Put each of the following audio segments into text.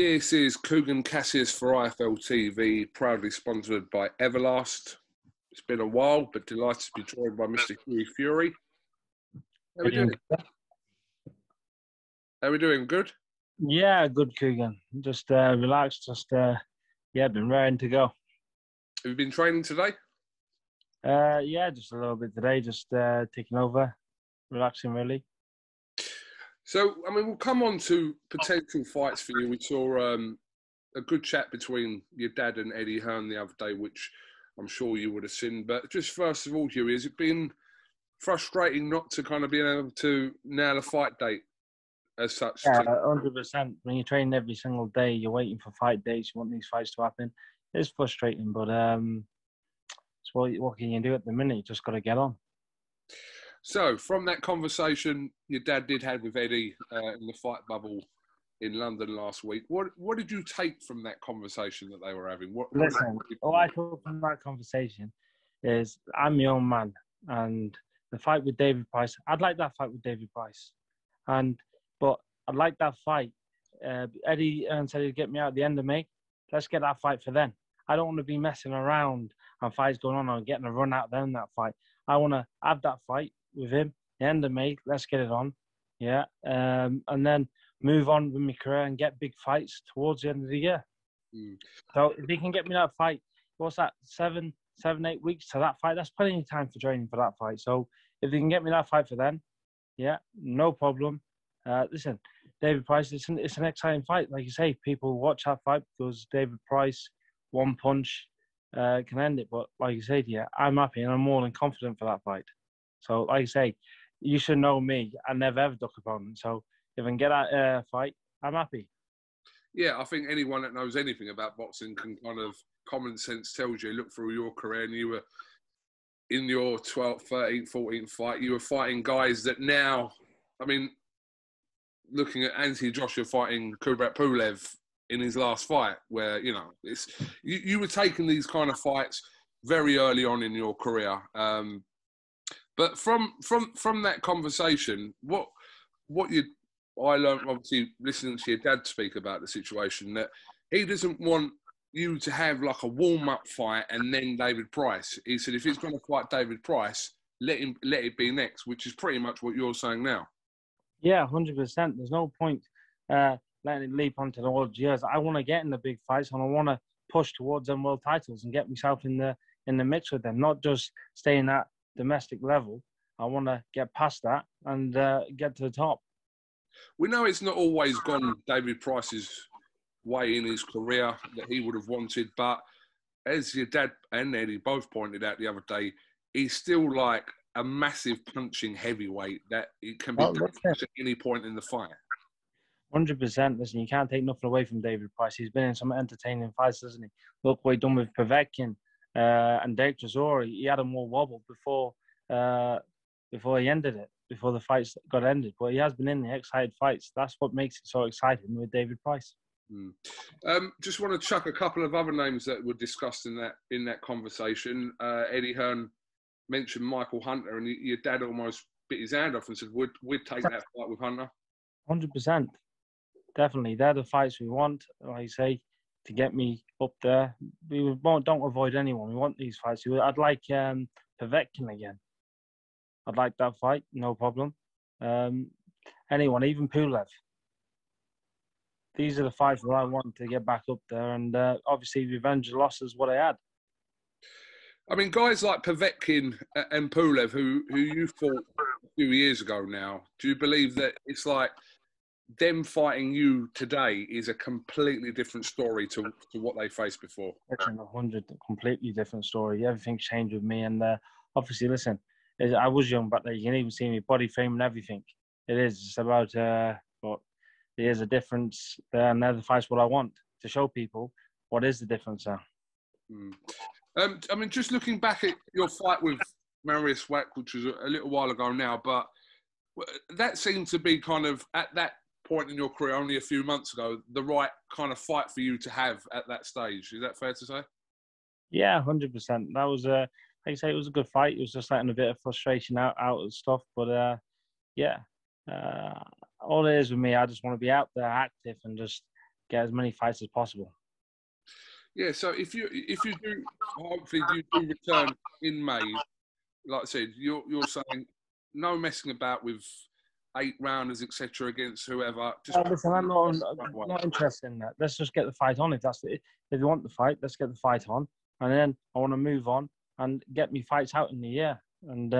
This is KUGAN CASSIUS for IFL TV, proudly sponsored by Everlast. It's been a while, but delighted to be joined by Mr. Hughie. How are we doing? How are we doing? Good? Yeah, good, KUGAN. Just relaxed, been raring to go. Have you been training today? Yeah, just a little bit today, just taking over, relaxing really. So, I mean, we'll come on to potential fights for you. We saw a good chat between your dad and Eddie Hearn the other day, which I'm sure you would have seen. But just first of all, Hughie, has it been frustrating not to kind of be able to nail a fight date as such? Yeah, 100%. When you're training every single day, you're waiting for fight dates, you want these fights to happen. It's frustrating, but what can you do at the minute? You just got to get on. So, from that conversation your dad did have with Eddie in the fight bubble in London last week, what did you take from that conversation that they were having? Listen, all I took from that conversation is I'm my own man, and the fight with David Price, I'd like that fight with David Price, but I'd like that fight. Eddie said he'd get me out at the end of May. Let's get that fight for then. I don't want to be messing around and fights going on and getting a run out of them that fight. I want to have that fight with him, the end of May, let's get it on, yeah, and then move on with my career and get big fights towards the end of the year. So if he can get me that fight, what's that, 7, 8 weeks to that fight, that's plenty of time for training for that fight. So if they can get me that fight for then, yeah, no problem. Listen, David Price, it's an exciting fight. Like you say, people watch that fight because David Price, one punch can end it. But like you say, yeah, I'm happy and I'm more than confident for that fight. So, like I say, you should know me. I never ever duck opponent. So, if I can get that fight, I'm happy. Yeah, I think anyone that knows anything about boxing can kind of, common sense tells you, look through your career and you were in your 12th, 13th, 14th fight, you were fighting guys that now, I mean, looking at Anthony Joshua fighting Pulev in his last fight, where, you know, it's you were taking these kind of fights very early on in your career. But from that conversation, I learned, obviously, listening to your dad speak about the situation, that he doesn't want you to have like a warm-up fight and then David Price. He said if he's going to fight David Price, let it be next, which is pretty much what you're saying now. Yeah, 100%. There's no point letting it leap onto the old years. I want to get in the big fights and I want to push towards them world titles and get myself in the mix with them, not just staying at domestic level. I want to get past that and get to the top. We know it's not always gone David Price's way in his career that he would have wanted, but as your dad and Eddie both pointed out the other day, he's still like a massive punching heavyweight that it can be at any point in the fight. 100%. Listen, you can't take nothing away from David Price. He's been in some entertaining fights, hasn't he? Look what he done with Povetkin and Dave Tresori. He had a more wobble before he ended it, before the fights got ended. But he has been in the excited fights. That's what makes it so exciting with David Price. Just want to chuck a couple of other names that were discussed in that conversation. Eddie Hearn mentioned Michael Hunter, and your dad almost bit his hand off and said, "We'd take that fight with Hunter." 100%, definitely. They're the fights we want. Like I say, to get me up there, we don't avoid anyone. We want these fights. I'd like Povetkin again. I'd like that fight, no problem. Anyone, even Pulev. These are the fights that I want to get back up there, and obviously revenge the loss is what I had. I mean, guys like Povetkin and Pulev, who you fought a few years ago now, do you believe that it's like them fighting you today is a completely different story to what they faced before? It's 100, completely different story. Everything's changed with me, and obviously, listen, I was young back then. You can even see me body frame and everything. It is. It's about, but there is a difference there, and they're the fights what I want to show people what is the difference there. I mean, just looking back at your fight with Mariusz Wach, which was a little while ago now, but that seemed to be kind of, at that point in your career, only a few months ago, the right kind of fight for you to have at that stage. Is that fair to say? Yeah, 100%. That was, like I say, it was a good fight. It was just letting a bit of frustration out of stuff. But, yeah, all it is with me, I just want to be out there active and just get as many fights as possible. Yeah, so if you do, hopefully you do return in May, like I said, you're saying no messing about with 8-rounders, etc., against whoever. Just listen, I'm not interested in that. Let's just get the fight on. If you want the fight, let's get the fight on, and then I want to move on and get me fights out in the year, and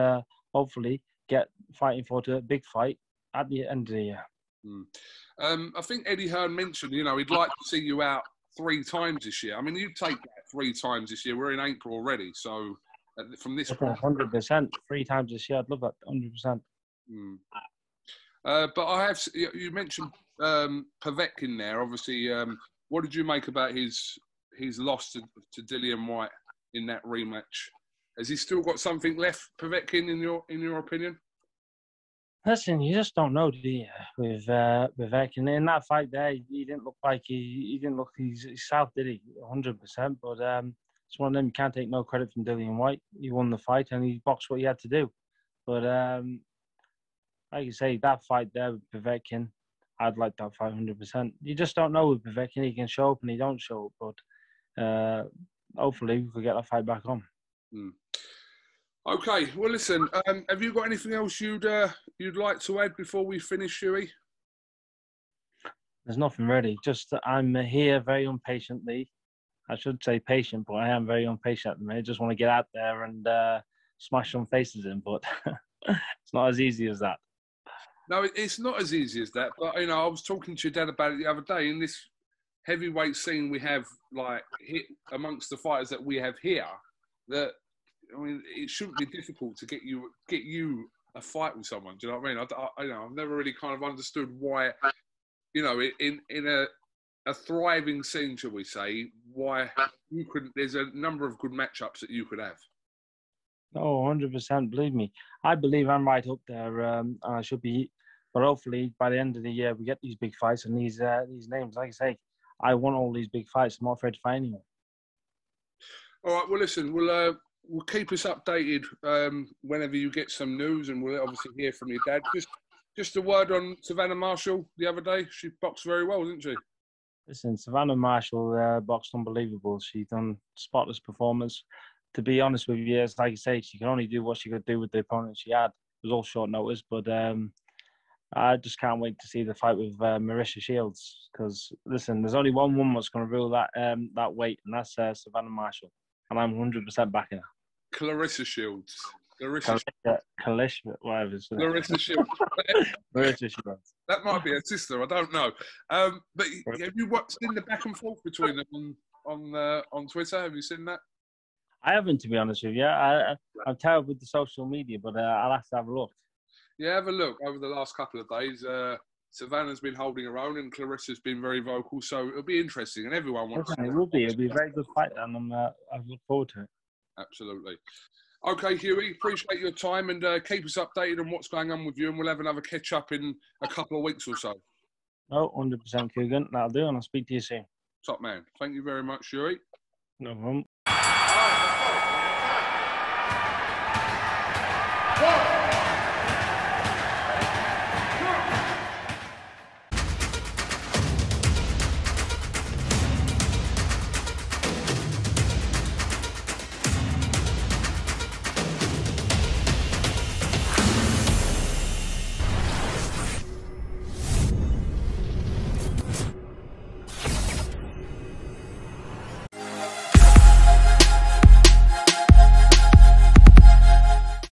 hopefully get fighting for a big fight at the end of the year. I think Eddie Hearn mentioned, he'd like to see you out 3 times this year. I mean, you take that 3 times this year. We're in April already, so from this point, 100%, 3 times this year. I'd love that, 100%. But you mentioned Povetkin there. Obviously, what did you make about his loss to Dillian White in that rematch? Has he still got something left, Povetkin, in your opinion? Listen, you just don't know, do you? With Povetkin in that fight there, he didn't look like he didn't look he's south, did he? 100%. But it's one of them. You can't take no credit from Dillian White. He won the fight and he boxed what he had to do. But like you say, that fight there with Povetkin, I'd like that fight 100%. You just don't know with Povetkin. He can show up and he don't show up. But hopefully we could get that fight back on. Okay, well, listen. Have you got anything else you'd like to add before we finish, Hughie? There's nothing really. Just I'm here very impatiently. I should say patient, but I am very impatient at the minute. Just want to get out there and smash some faces in, but it's not as easy as that. No, it's not as easy as that. But I was talking to your dad about it the other day. In this heavyweight scene we have, like, hit amongst the fighters that we have here, that. I mean, it shouldn't be difficult to get you a fight with someone. Do you know what I mean? I've never really kind of understood why, in a thriving scene, shall we say, why you couldn't. There's a number of good matchups that you could have. Oh, 100%. Believe me, I believe I'm right up there. I should be, but hopefully by the end of the year we get these big fights and these names. Like I say, I want all these big fights. I'm not afraid to fight anyone. All right. Well, listen. We'll keep us updated whenever you get some news, and we'll obviously hear from your dad. Just a word on Savannah Marshall the other day. She boxed very well, didn't she? Listen, Savannah Marshall boxed unbelievable. She done spotless performance. To be honest with you, it's like you say, she can only do what she could do with the opponent she had. It was all short notice, but I just can't wait to see the fight with Marisha Shields. Because listen, there's only one woman that's going to rule that weight, and that's Savannah Marshall. And I'm 100% backing her. Clarissa Shields. Clarissa, whatever. Clarissa Shields. Clarissa Shields. That might be her sister. I don't know. But have you seen the back and forth between them on Twitter? Have you seen that? I haven't, to be honest with you. I'm terrible with the social media, but I'll have to have a look. Yeah, have a look. Over the last couple of days, Savannah's been holding her own, and Clarissa's been very vocal. So it'll be interesting, and everyone wants. It will be. It'll be a very good fight, and I look forward to it. Absolutely. Okay, Hughie, appreciate your time, and keep us updated on what's going on with you, and we'll have another catch up in a couple of weeks or so. Oh, 100% KUGAN. That'll do, and I'll speak to you soon. Top man. Thank you very much, Hughie. No problem. 1.